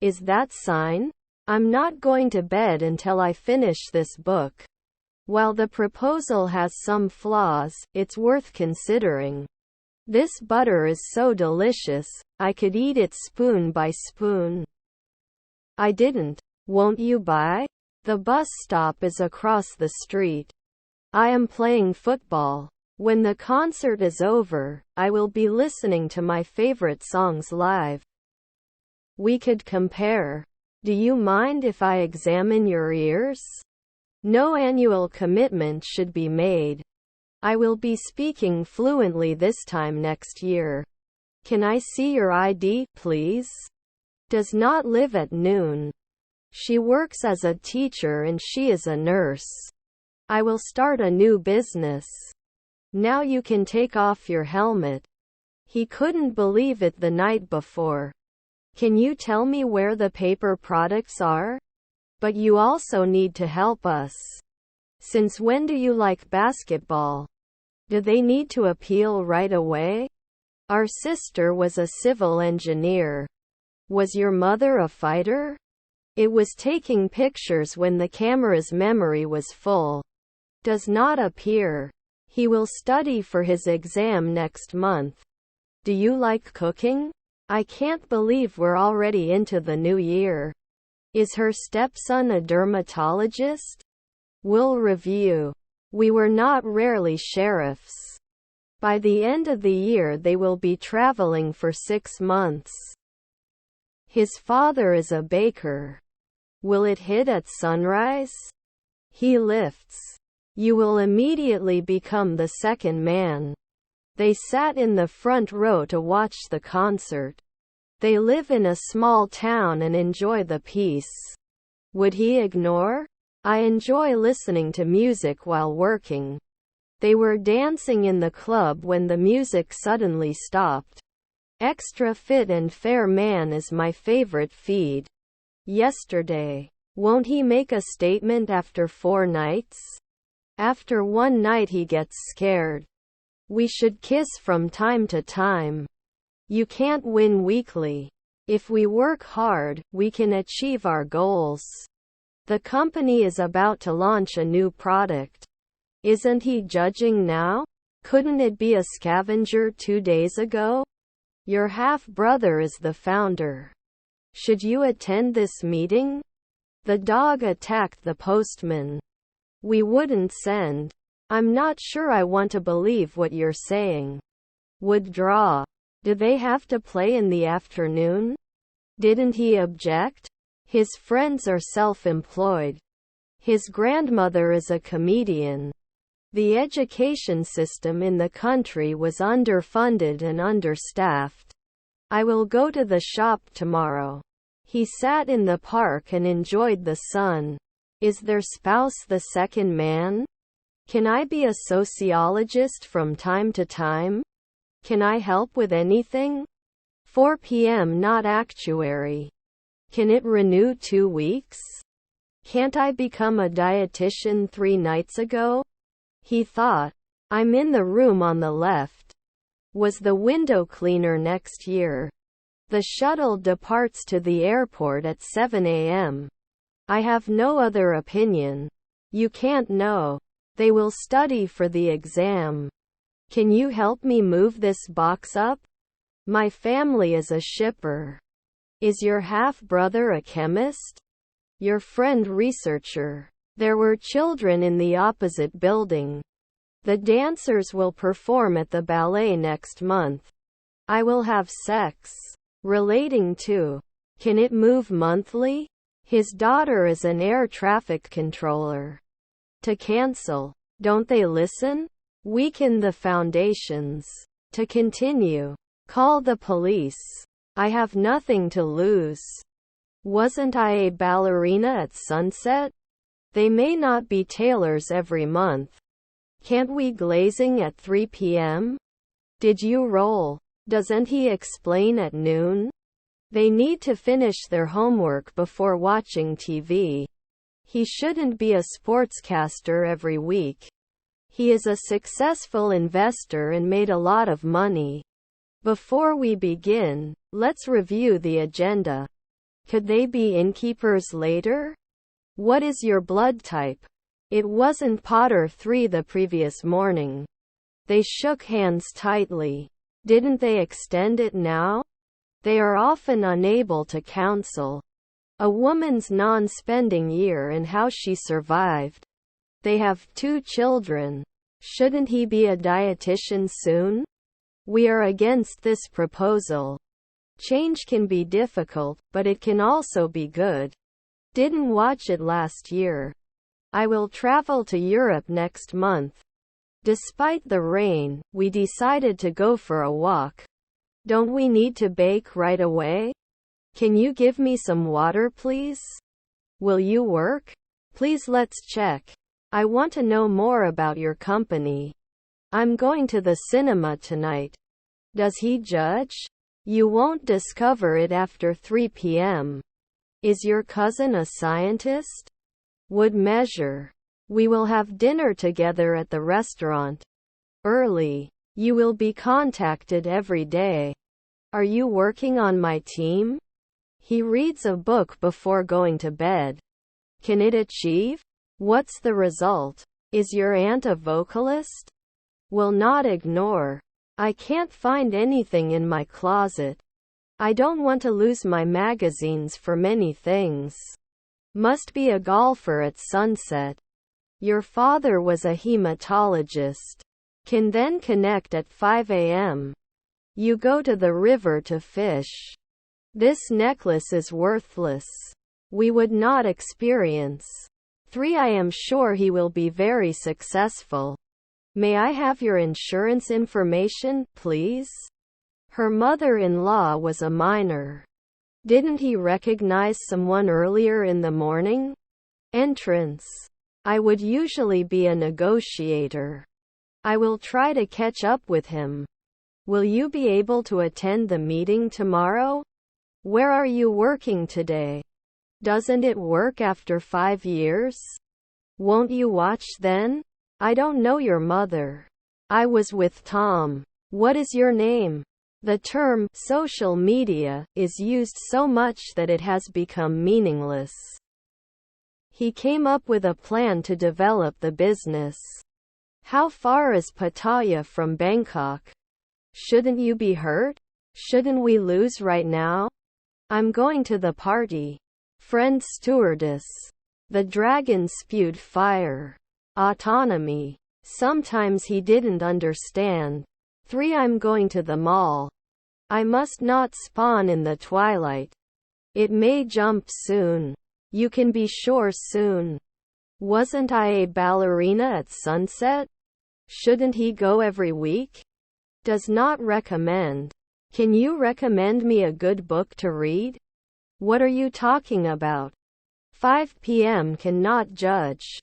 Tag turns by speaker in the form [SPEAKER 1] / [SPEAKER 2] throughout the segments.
[SPEAKER 1] Is that sign? I'm not going to bed until I finish this book. While the proposal has some flaws, it's worth considering. This butter is so delicious, I could eat it spoon by spoon. I didn't. Won't you buy? The bus stop is across the street. I am playing football. When the concert is over, I will be listening to my favorite songs live. We could compare. Do you mind if I examine your ears? No annual commitment should be made. I will be speaking fluently this time next year. Can I see your ID, please? Does not live at noon. She works as a teacher and she is a nurse. I will start a new business. Now you can take off your helmet. He couldn't believe it the night before. Can you tell me where the paper products are? But you also need to help us. Since when do you like basketball? Do they need to appeal right away? Our sister was a civil engineer. Was your mother a fighter? It was taking pictures when the camera's memory was full. Does not appear. He will study for his exam next month. Do you like cooking? I can't believe we're already into the new year. Is her stepson a dermatologist? We'll review. We were not rarely sheriffs. By the end of the year they will be traveling for 6 months. His father is a baker. Will it hit at sunrise? He lifts. You will immediately become the second man. They sat in the front row to watch the concert. They live in a small town and enjoy the peace. Would he ignore? I enjoy listening to music while working. They were dancing in the club when the music suddenly stopped. Extra Fit and Fair Man is my favorite feed. Yesterday. Won't he make a statement after 4 nights? After 1 night he gets scared. We should kiss from time to time. You can't win weekly. If we work hard, we can achieve our goals. The company is about to launch a new product. Isn't he judging now? Couldn't it be a scavenger 2 days ago? Your half-brother is the founder. Should you attend this meeting? The dog attacked the postman. We wouldn't send. I'm not sure I want to believe what you're saying. Would draw. Do they have to play in the afternoon? Didn't he object? His friends are self-employed. His grandmother is a comedian. The education system in the country was underfunded and understaffed. I will go to the shop tomorrow. He sat in the park and enjoyed the sun. Is their spouse the second man? Can I be a sociologist from time to time? Can I help with anything? 4 p.m. not actuary. Can it renew 2 weeks? Can't I become a dietitian 3 nights ago? He thought. I'm in the room on the left. Was the window cleaner next year? The shuttle departs to the airport at 7 a.m. I have no other opinion. You can't know. They will study for the exam. Can you help me move this box up? My family is a shipper. Is your half-brother a chemist? Your friend researcher. There were children in the opposite building. The dancers will perform at the ballet next month. I will have sex. Relating to. Can it move monthly? His daughter is an air traffic controller. To cancel. Don't they listen? Weaken the foundations. To continue. Call the police. I have nothing to lose. Wasn't I a ballerina at Sunset? They may not be tailors every month. Can't we glazing at 3 p.m.? Did you roll? Doesn't he explain at noon? They need to finish their homework before watching TV. He shouldn't be a sportscaster every week. He is a successful investor and made a lot of money. Before we begin, let's review the agenda. Could they be innkeepers later? What is your blood type? It wasn't Potter 3 the previous morning. They shook hands tightly. Didn't they extend it now? They are often unable to counsel a woman's non-spending year and how she survived. They have 2 children. Shouldn't he be a dietitian soon? We are against this proposal. Change can be difficult, but it can also be good. Didn't watch it last year. I will travel to Europe next month. Despite the rain, we decided to go for a walk. Don't we need to bake right away? Can you give me some water, please? Will you work? Please, let's check. I want to know more about your company. I'm going to the cinema tonight. Does he judge? You won't discover it after 3 p.m. Is your cousin a scientist? Would measure. We will have dinner together at the restaurant. Early. You will be contacted every day. Are you working on my team? He reads a book before going to bed. Can it achieve? What's the result? Is your aunt a vocalist? Will not ignore. I can't find anything in my closet. I don't want to lose my magazines for many things. Must be a golfer at sunset. Your father was a hematologist. Can then connect at 5 a.m. You go to the river to fish. This necklace is worthless. We would not experience. 3. I am sure he will be very successful. May I have your insurance information, please? Her mother-in-law was a minor. Didn't he recognize someone earlier in the morning? Entrance. I would usually be a negotiator. I will try to catch up with him. Will you be able to attend the meeting tomorrow? Where are you working today? Doesn't it work after 5 years? Won't you watch then? I don't know your mother. I was with Tom. What is your name? The term social media is used so much that it has become meaningless. He came up with a plan to develop the business. How far is Pattaya from Bangkok? Shouldn't you be hurt? Shouldn't we lose right now? I'm going to the party. Friend stewardess. The dragon spewed fire. Autonomy. Sometimes he didn't understand. 3. I'm going to the mall. I must not spawn in the twilight. It may jump soon. You can be sure soon. Wasn't I a ballerina at sunset? Shouldn't he go every week? Does not recommend. Can you recommend me a good book to read? What are you talking about? 5 p.m. cannot judge.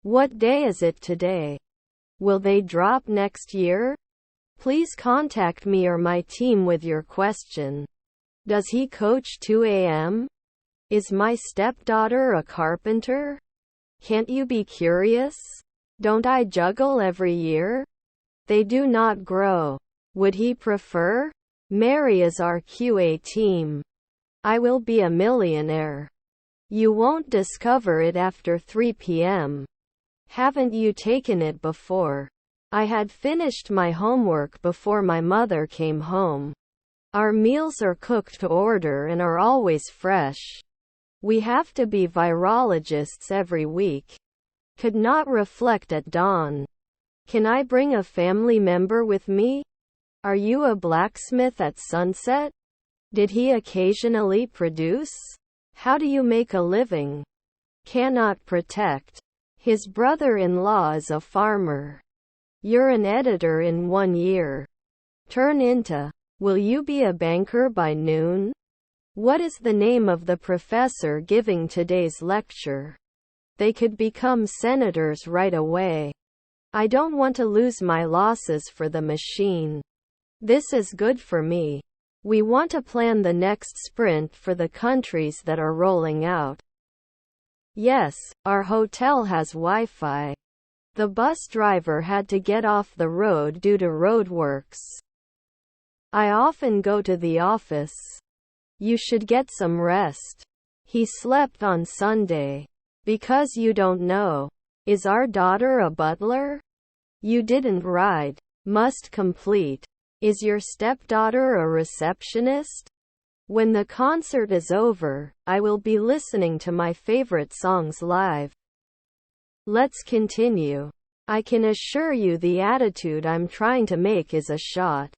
[SPEAKER 1] What day is it today? Will they drop next year? Please contact me or my team with your question. Does he coach 2 a.m.? Is my stepdaughter a carpenter? Can't you be curious? Don't I juggle every year? They do not grow. Would he prefer? Mary is our QA team. I will be a millionaire. You won't discover it after 3 p.m. Haven't you taken it before? I had finished my homework before my mother came home. Our meals are cooked to order and are always fresh. We have to be virologists every week. Could not reflect at dawn. Can I bring a family member with me? Are you a blacksmith at sunset? Did he occasionally produce? How do you make a living? Cannot protect. His brother-in-law is a farmer. You're an editor in 1 year. Turn into. Will you be a banker by noon? What is the name of the professor giving today's lecture? They could become senators right away. I don't want to lose my losses for the machine. This is good for me. We want to plan the next sprint for the countries that are rolling out. Yes, our hotel has Wi-Fi. The bus driver had to get off the road due to roadworks. I often go to the office. You should get some rest. He slept on Sunday. Because you don't know. Is our daughter a butler? You didn't ride. Must complete. Is your stepdaughter a receptionist? When the concert is over, I will be listening to my favorite songs live. Let's continue. I can assure you the attitude I'm trying to make is a shot.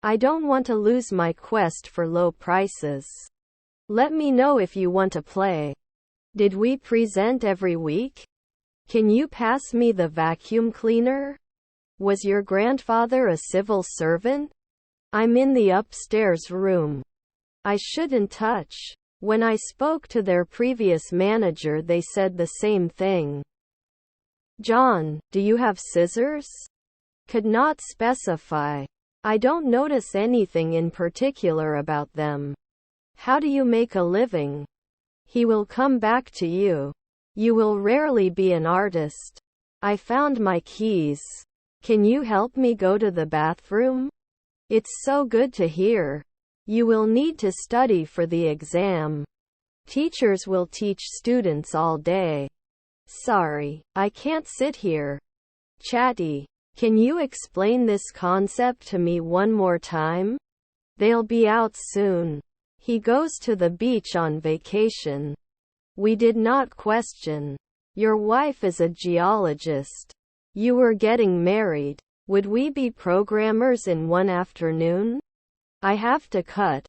[SPEAKER 1] I don't want to lose my quest for low prices. Let me know if you want to play. Did we present every week? Can you pass me the vacuum cleaner? Was your grandfather a civil servant? I'm in the upstairs room. I shouldn't touch. When I spoke to their previous manager, they said the same thing. John, do you have scissors? Could not specify. I don't notice anything in particular about them. How do you make a living? He will come back to you. You will rarely be an artist. I found my keys. Can you help me go to the bathroom? It's so good to hear. You will need to study for the exam. Teachers will teach students all day. Sorry, I can't sit here. Chatty. Can you explain this concept to me one more time? They'll be out soon. He goes to the beach on vacation. We did not question. Your wife is a geologist. You were getting married. Would we be programmers in one afternoon? I have to cut.